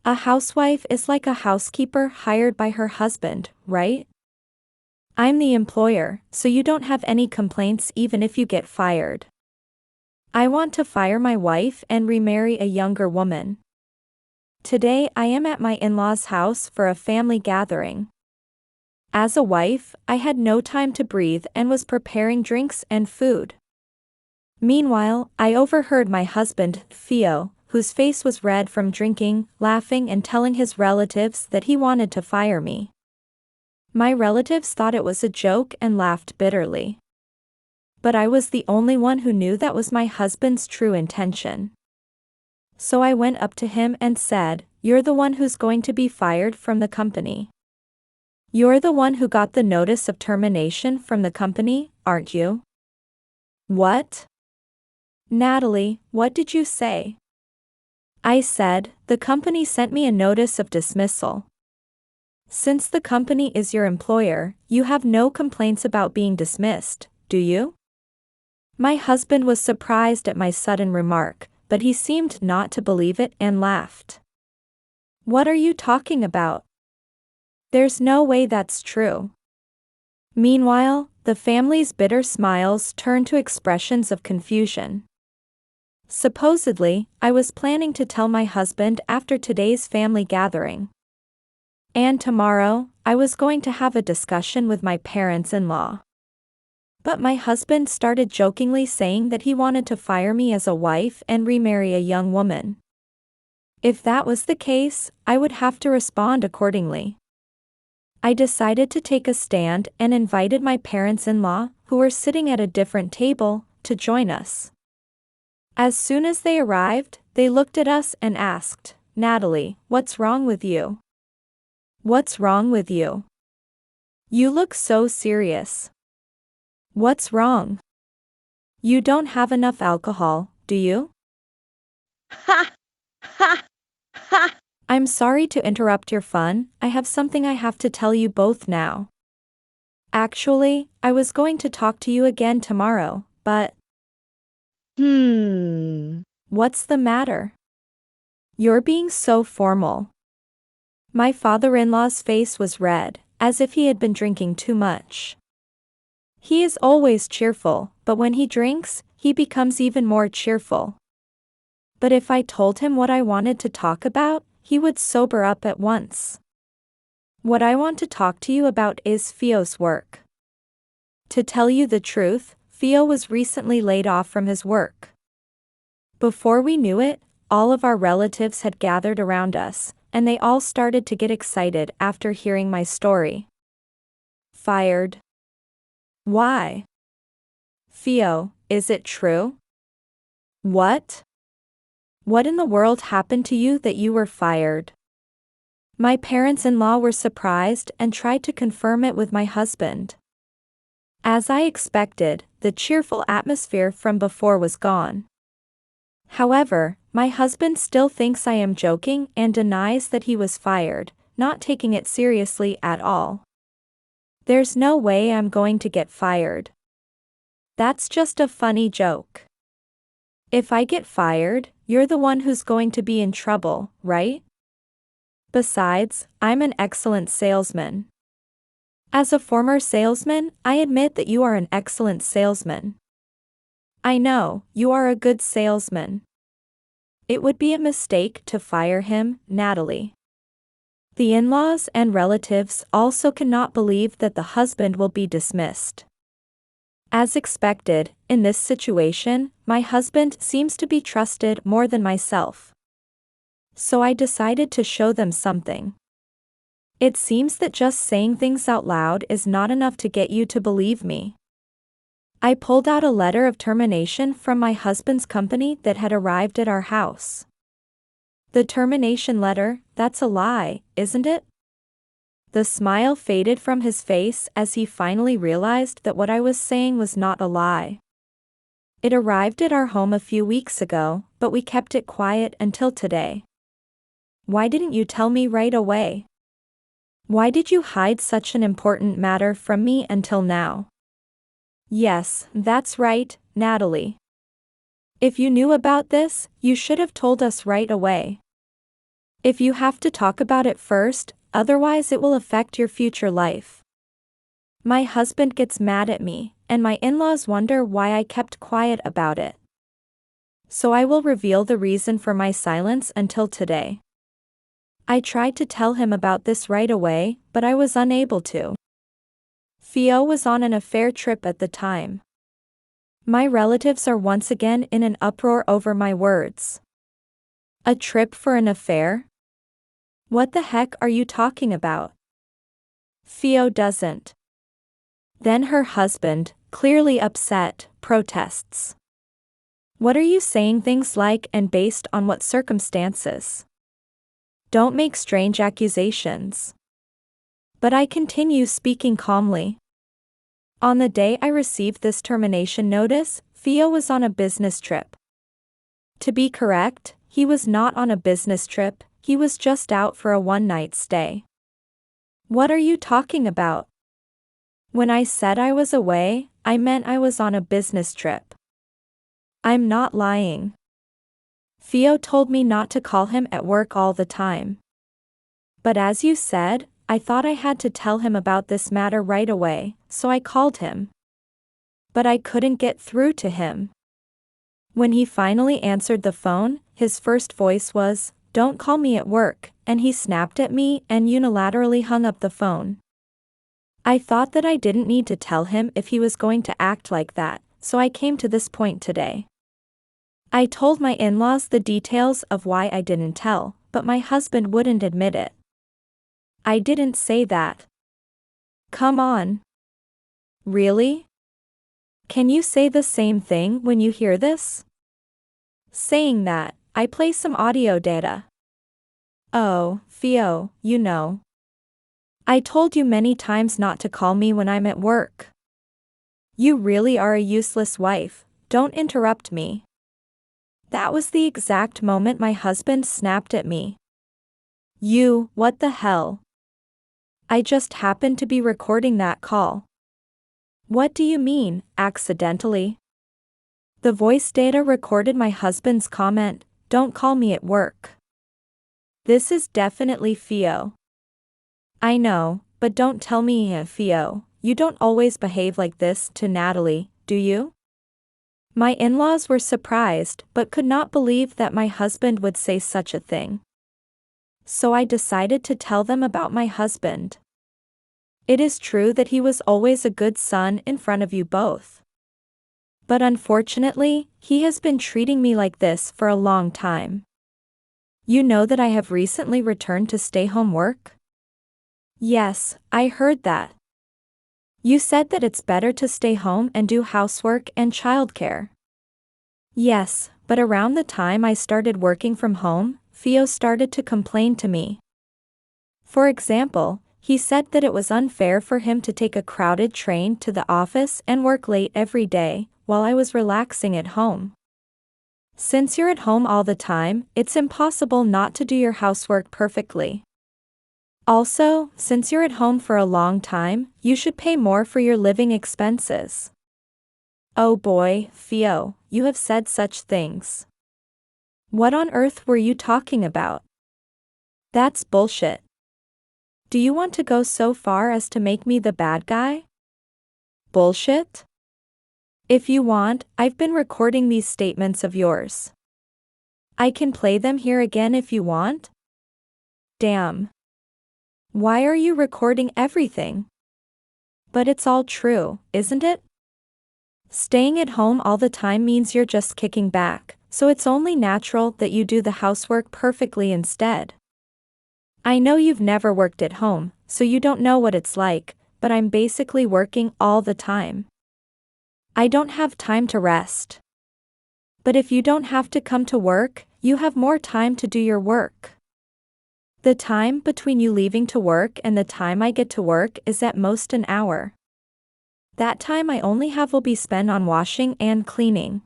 A housewife is like a housekeeper hired by her husband, right? I'm the employer, so you don't have any complaints even if you get fired. I want to fire my wife and remarry a younger woman. Today I am at my in-laws' house for a family gathering. As a wife, I had no time to breathe and was preparing drinks and food. Meanwhile, I overheard my husband, Theo, whose face was red from drinking, laughing and telling his relatives that he wanted to fire me. My relatives thought it was a joke and laughed bitterly. But I was the only one who knew that was my husband's true intention. So I went up to him and said, "You're the one who's going to be fired from the company. You're the one who got the notice of termination from the company, aren't you?" "What? Natalie, what did you say?" I said, "The company sent me a notice of dismissal. Since the company is your employer, you have no complaints about being dismissed, do you?" My husband was surprised at my sudden remark, but he seemed not to believe it and laughed. "What are you talking about? There's no way that's true." Meanwhile, the family's bitter smiles turned to expressions of confusion. Supposedly, I was planning to tell my husband after today's family gathering. And tomorrow, I was going to have a discussion with my parents-in-law. But my husband started jokingly saying that he wanted to fire me as a wife and remarry a young woman. If that was the case, I would have to respond accordingly. I decided to take a stand and invited my parents-in-law, who were sitting at a different table, to join us. As soon as they arrived, they looked at us and asked, "Natalie, what's wrong with you? What's wrong with you? You look so serious. What's wrong? You don't have enough alcohol, do you?" Ha! Ha! Ha! "I'm sorry to interrupt your fun, I have something I have to tell you both now. Actually, I was going to talk to you again tomorrow, but..." What's the matter? You're being so formal." My father-in-law's face was red, as if he had been drinking too much. He is always cheerful, but when he drinks, he becomes even more cheerful. But if I told him what I wanted to talk about, he would sober up at once. What I want to talk to you about is Theo's work. To tell you the truth, Theo was recently laid off from his work. Before we knew it, all of our relatives had gathered around us, and they all started to get excited after hearing my story. "Fired? Why? Theo, is it true? What? What in the world happened to you that you were fired?" My parents-in-law were surprised and tried to confirm it with my husband. As I expected, the cheerful atmosphere from before was gone. However, my husband still thinks I am joking and denies that he was fired, not taking it seriously at all. "There's no way I'm going to get fired. That's just a funny joke. If I get fired, you're the one who's going to be in trouble, right? Besides, I'm an excellent salesman." As a former salesman, I admit that you are an excellent salesman. I know, you are a good salesman. It would be a mistake to fire him, Natalie. The in-laws and relatives also cannot believe that the husband will be dismissed. As expected, in this situation, my husband seems to be trusted more than myself. So I decided to show them something. It seems that just saying things out loud is not enough to get you to believe me. I pulled out a letter of termination from my husband's company that had arrived at our house. The termination letter, that's a lie, isn't it? The smile faded from his face as he finally realized that what I was saying was not a lie. It arrived at our home a few weeks ago, but we kept it quiet until today. Why didn't you tell me right away? Why did you hide such an important matter from me until now? Yes, that's right, Natalie. If you knew about this, you should have told us right away. If you have to talk about it first, otherwise it will affect your future life. My husband gets mad at me, and my in-laws wonder why I kept quiet about it. So I will reveal the reason for my silence until today. I tried to tell him about this right away, but I was unable to. Theo was on an affair trip at the time. My relatives are once again in an uproar over my words. A trip for an affair? What the heck are you talking about? Theo doesn't. Then her husband, clearly upset, protests. What are you saying things like and based on what circumstances? Don't make strange accusations. But I continue speaking calmly. On the day I received this termination notice, Theo was on a business trip. To be correct, he was not on a business trip, he was just out for a one-night stay. What are you talking about? When I said I was away, I meant I was on a business trip. I'm not lying. Theo told me not to call him at work all the time. But as you said, I thought I had to tell him about this matter right away, so I called him. But I couldn't get through to him. When he finally answered the phone, his first voice was, "Don't call me at work," and he snapped at me and unilaterally hung up the phone. I thought that I didn't need to tell him if he was going to act like that, so I came to this point today. I told my in-laws the details of why I didn't tell, but my husband wouldn't admit it. I didn't say that. Come on. Really? Can you say the same thing when you hear this? Saying that, I play some audio data. Oh, Theo, you know. I told you many times not to call me when I'm at work. You really are a useless wife, don't interrupt me. That was the exact moment my husband snapped at me. What the hell? I just happened to be recording that call. What do you mean, accidentally? The voice data recorded my husband's comment, "Don't call me at work." This is definitely Theo. I know, but don't tell me, Theo, you don't always behave like this to Natalie, do you? My in-laws were surprised but could not believe that my husband would say such a thing. So I decided to tell them about my husband. It is true that he was always a good son in front of you both. But unfortunately, he has been treating me like this for a long time. You know that I have recently returned to stay-home work? Yes, I heard that. You said that it's better to stay home and do housework and childcare. Yes, but around the time I started working from home, Theo started to complain to me. For example, he said that it was unfair for him to take a crowded train to the office and work late every day, while I was relaxing at home. Since you're at home all the time, it's impossible not to do your housework perfectly. Also, since you're at home for a long time, you should pay more for your living expenses. Oh boy, Theo, you have said such things. What on earth were you talking about? That's bullshit. Do you want to go so far as to make me the bad guy? Bullshit? If you want, I've been recording these statements of yours. I can play them here again if you want. Damn. Why are you recording everything? But it's all true, isn't it? Staying at home all the time means you're just kicking back, so it's only natural that you do the housework perfectly instead. I know you've never worked at home, so you don't know what it's like, but I'm basically working all the time. I don't have time to rest. But if you don't have to come to work, you have more time to do your work. The time between you leaving to work and the time I get to work is at most an hour. That time I only have will be spent on washing and cleaning.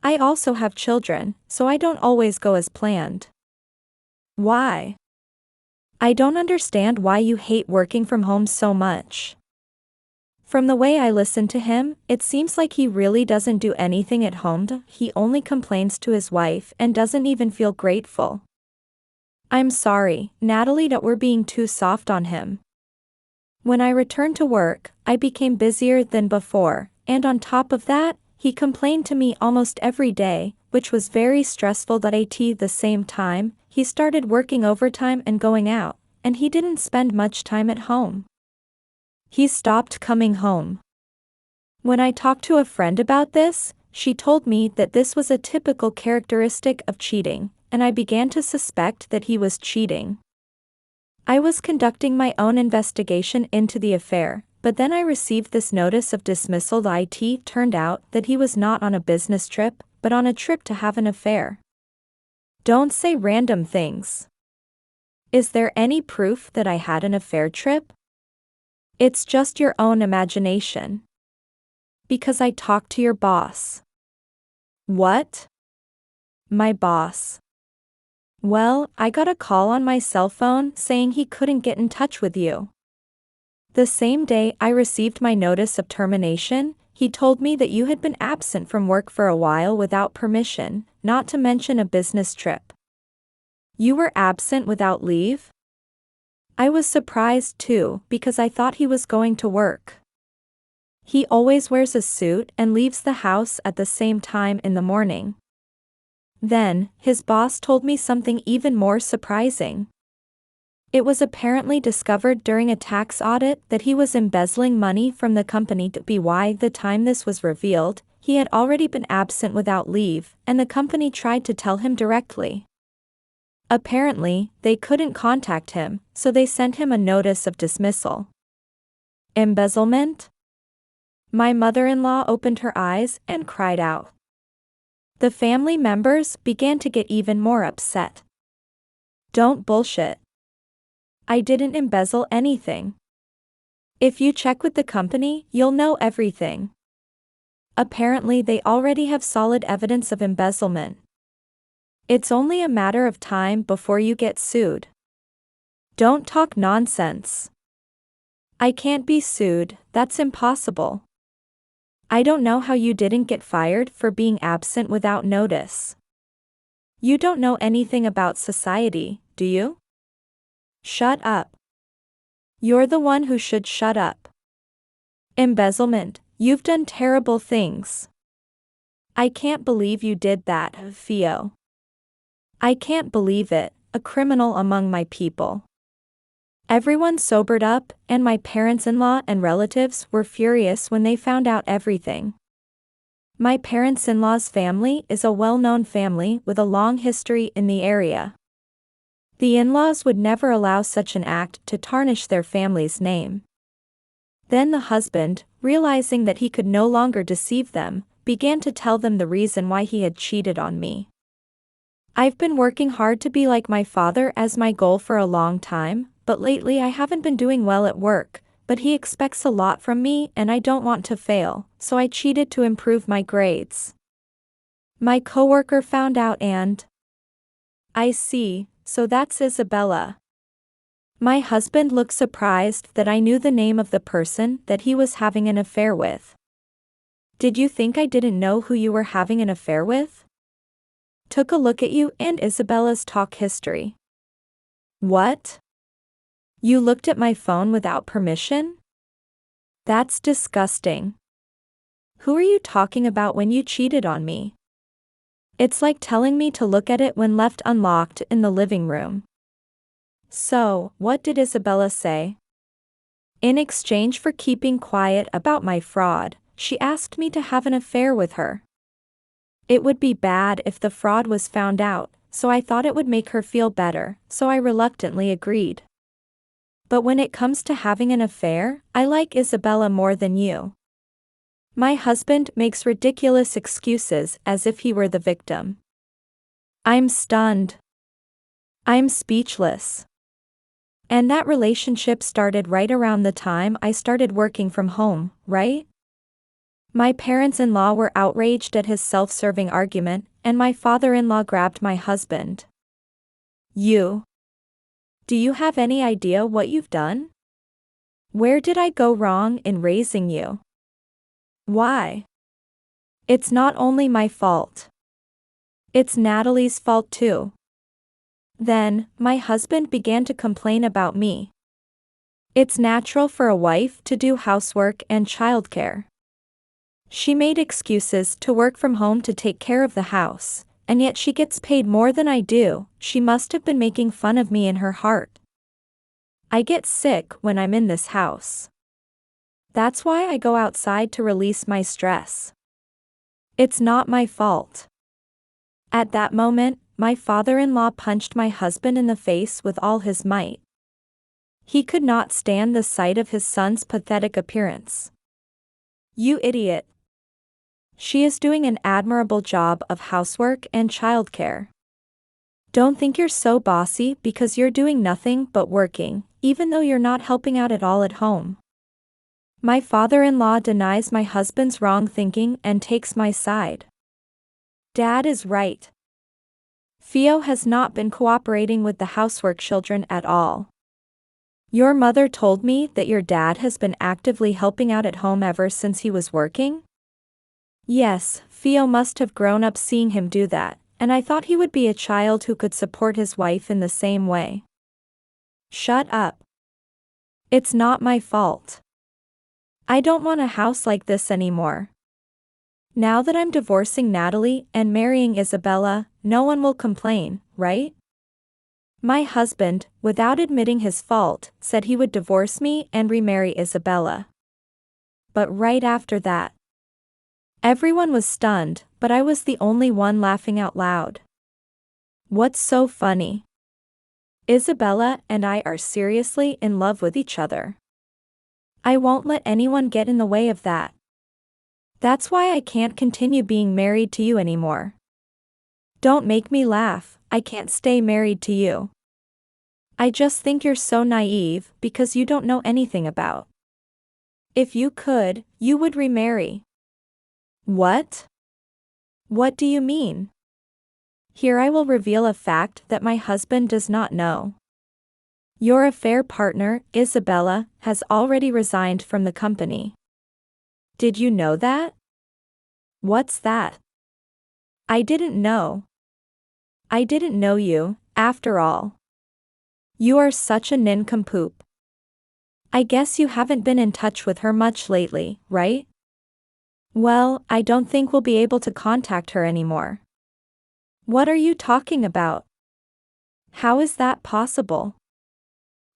I also have children, so I don't always go as planned. Why? I don't understand why you hate working from home so much. From the way I listen to him, it seems like he really doesn't do anything at home. He only complains to his wife and doesn't even feel grateful. I'm sorry, Natalie, that we're being too soft on him. When I returned to work, I became busier than before, and on top of that, he complained to me almost every day, which was very stressful. At the same time, he started working overtime and going out, and he didn't spend much time at home. He stopped coming home. When I talked to a friend about this, she told me that this was a typical characteristic of cheating, and I began to suspect that he was cheating. I was conducting my own investigation into the affair, but then I received this notice of dismissal. It turned out that he was not on a business trip, but on a trip to have an affair. Don't say random things. Is there any proof that I had an affair trip? It's just your own imagination. Because I talked to your boss. What? My boss. Well, I got a call on my cell phone saying he couldn't get in touch with you. The same day I received my notice of termination, he told me that you had been absent from work for a while without permission, not to mention a business trip. You were absent without leave? I was surprised too, because I thought he was going to work. He always wears a suit and leaves the house at the same time in the morning. Then, his boss told me something even more surprising. It was apparently discovered during a tax audit that he was embezzling money from the company. By the time this was revealed, he had already been absent without leave, and the company tried to tell him directly. Apparently, they couldn't contact him, so they sent him a notice of dismissal. Embezzlement? My mother-in-law opened her eyes and cried out. The family members began to get even more upset. Don't bullshit. I didn't embezzle anything. If you check with the company, you'll know everything. Apparently they already have solid evidence of embezzlement. It's only a matter of time before you get sued. Don't talk nonsense. I can't be sued, that's impossible. I don't know how you didn't get fired for being absent without notice. You don't know anything about society, do you? Shut up. You're the one who should shut up. Embezzlement, you've done terrible things. I can't believe you did that, Theo. I can't believe it, a criminal among my people. Everyone sobered up, and my parents-in-law and relatives were furious when they found out everything. My parents-in-law's family is a well-known family with a long history in the area. The in-laws would never allow such an act to tarnish their family's name. Then the husband, realizing that he could no longer deceive them, began to tell them the reason why he had cheated on me. I've been working hard to be like my father as my goal for a long time, but lately I haven't been doing well at work, but he expects a lot from me and I don't want to fail, so I cheated to improve my grades. My coworker found out and... I see, so that's Isabella. My husband looked surprised that I knew the name of the person that he was having an affair with. Did you think I didn't know who you were having an affair with? Took a look at you and Isabella's talk history. What? You looked at my phone without permission? That's disgusting. Who are you talking about when you cheated on me? It's like telling me to look at it when left unlocked in the living room. So, what did Isabella say? In exchange for keeping quiet about my fraud, she asked me to have an affair with her. It would be bad if the fraud was found out, so I thought it would make her feel better, so I reluctantly agreed. But when it comes to having an affair, I like Isabella more than you. My husband makes ridiculous excuses as if he were the victim. I'm stunned. I'm speechless. And that relationship started right around the time I started working from home, right? My parents-in-law were outraged at his self-serving argument, and my father-in-law grabbed my husband. Do you have any idea what you've done? Where did I go wrong in raising you? Why? It's not only my fault. It's Natalie's fault too. Then, my husband began to complain about me. It's natural for a wife to do housework and childcare. She made excuses to work from home to take care of the house, and yet she gets paid more than I do. She must have been making fun of me in her heart. I get sick when I'm in this house. That's why I go outside to release my stress. It's not my fault. At that moment, my father-in-law punched my husband in the face with all his might. He could not stand the sight of his son's pathetic appearance. You idiot. She is doing an admirable job of housework and childcare. Don't think you're so bossy because you're doing nothing but working, even though you're not helping out at all at home. My father-in-law denies my husband's wrong thinking and takes my side. Dad is right. Theo has not been cooperating with the housework children at all. Your mother told me that your dad has been actively helping out at home ever since he was working? Yes, Theo must have grown up seeing him do that, and I thought he would be a child who could support his wife in the same way. Shut up. It's not my fault. I don't want a house like this anymore. Now that I'm divorcing Natalie and marrying Isabella, no one will complain, right? My husband, without admitting his fault, said he would divorce me and remarry Isabella. But right after that, everyone was stunned, but I was the only one laughing out loud. What's so funny? Isabella and I are seriously in love with each other. I won't let anyone get in the way of that. That's why I can't continue being married to you anymore. Don't make me laugh, I can't stay married to you. I just think you're so naive because you don't know anything about. If you could, you would remarry. What? What do you mean? Here I will reveal a fact that my husband does not know. Your affair partner, Isabella, has already resigned from the company. Did you know that? What's that? I didn't know. I didn't know you, after all. You are such a nincompoop. I guess you haven't been in touch with her much lately, right? Well, I don't think we'll be able to contact her anymore. What are you talking about? How is that possible?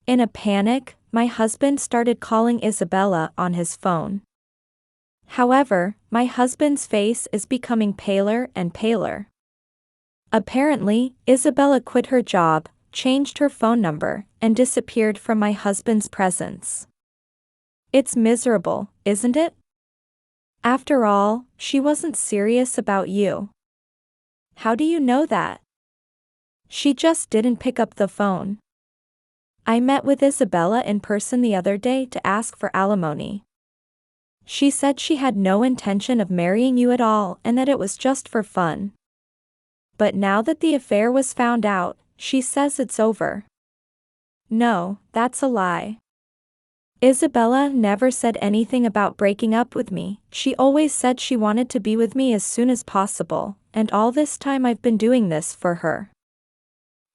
In a panic, my husband started calling Isabella on his phone. However, my husband's face is becoming paler and paler. Apparently, Isabella quit her job, changed her phone number, and disappeared from my husband's presence. It's miserable, isn't it? After all, she wasn't serious about you. How do you know that? She just didn't pick up the phone. I met with Isabella in person the other day to ask for alimony. She said she had no intention of marrying you at all and that it was just for fun. But now that the affair was found out, she says it's over. No, that's a lie. Isabella never said anything about breaking up with me. She always said she wanted to be with me as soon as possible, and all this time I've been doing this for her.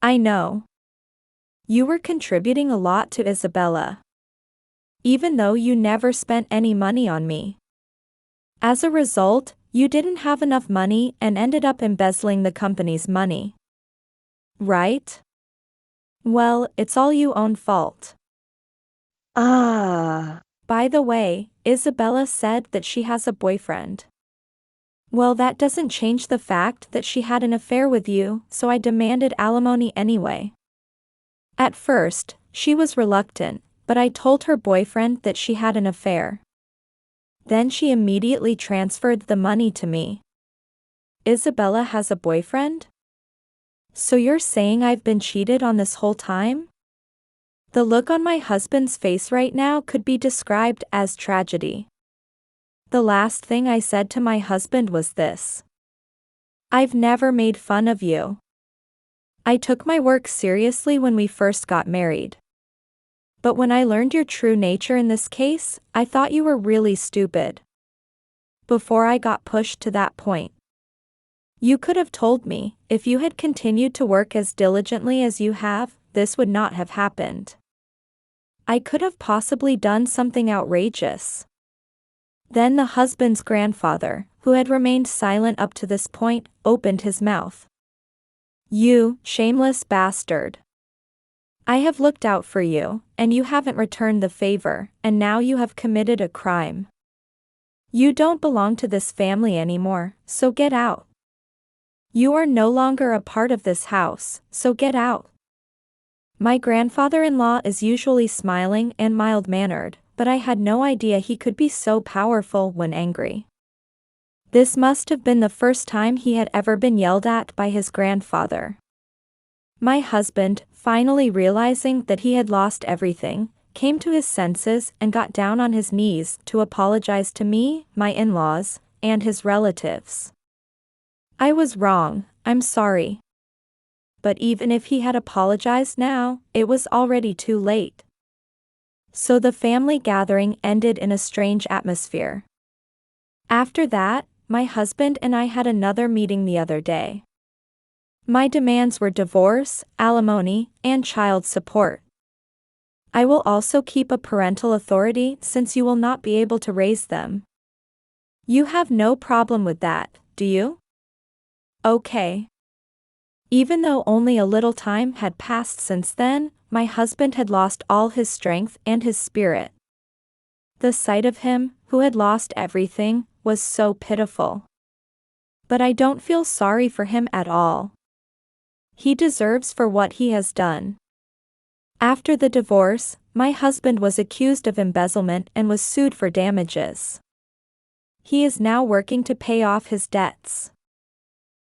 I know. You were contributing a lot to Isabella. Even though you never spent any money on me. As a result, you didn't have enough money and ended up embezzling the company's money. Right? Well, it's all your own fault. By the way, Isabella said that she has a boyfriend. Well, that doesn't change the fact that she had an affair with you, so I demanded alimony anyway. At first, she was reluctant, but I told her boyfriend that she had an affair. Then she immediately transferred the money to me. Isabella has a boyfriend? So you're saying I've been cheated on this whole time? The look on my husband's face right now could be described as tragedy. The last thing I said to my husband was this. I've never made fun of you. I took my work seriously when we first got married. But when I learned your true nature in this case, I thought you were really stupid. Before I got pushed to that point. You could have told me, if you had continued to work as diligently as you have, this would not have happened. I could have possibly done something outrageous. Then the husband's grandfather, who had remained silent up to this point, opened his mouth. You shameless bastard. I have looked out for you, and you haven't returned the favor, and now you have committed a crime. You don't belong to this family anymore, so get out. You are no longer a part of this house, so get out. My grandfather-in-law is usually smiling and mild-mannered, but I had no idea he could be so powerful when angry. This must have been the first time he had ever been yelled at by his grandfather. My husband, finally realizing that he had lost everything, came to his senses and got down on his knees to apologize to me, my in-laws, and his relatives. I was wrong, I'm sorry. But even if he had apologized now, it was already too late. So the family gathering ended in a strange atmosphere. After that, my husband and I had another meeting the other day. My demands were divorce, alimony, and child support. I will also keep a parental authority since you will not be able to raise them. You have no problem with that, do you? Okay. Even though only a little time had passed since then, my husband had lost all his strength and his spirit. The sight of him, who had lost everything, was so pitiful. But I don't feel sorry for him at all. He deserves for what he has done. After the divorce, my husband was accused of embezzlement and was sued for damages. He is now working to pay off his debts.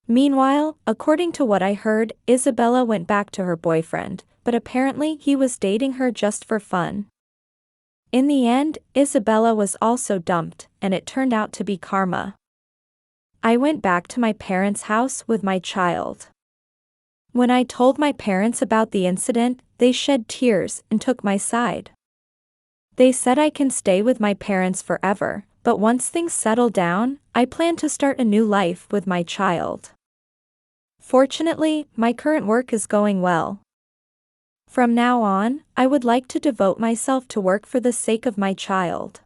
Meanwhile, according to what I heard, Isabella went back to her boyfriend, but apparently he was dating her just for fun. In the end, Isabella was also dumped, and it turned out to be karma. I went back to my parents' house with my child. When I told my parents about the incident, they shed tears and took my side. They said I can stay with my parents forever, but once things settle down, I plan to start a new life with my child. Fortunately, my current work is going well. From now on, I would like to devote myself to work for the sake of my child.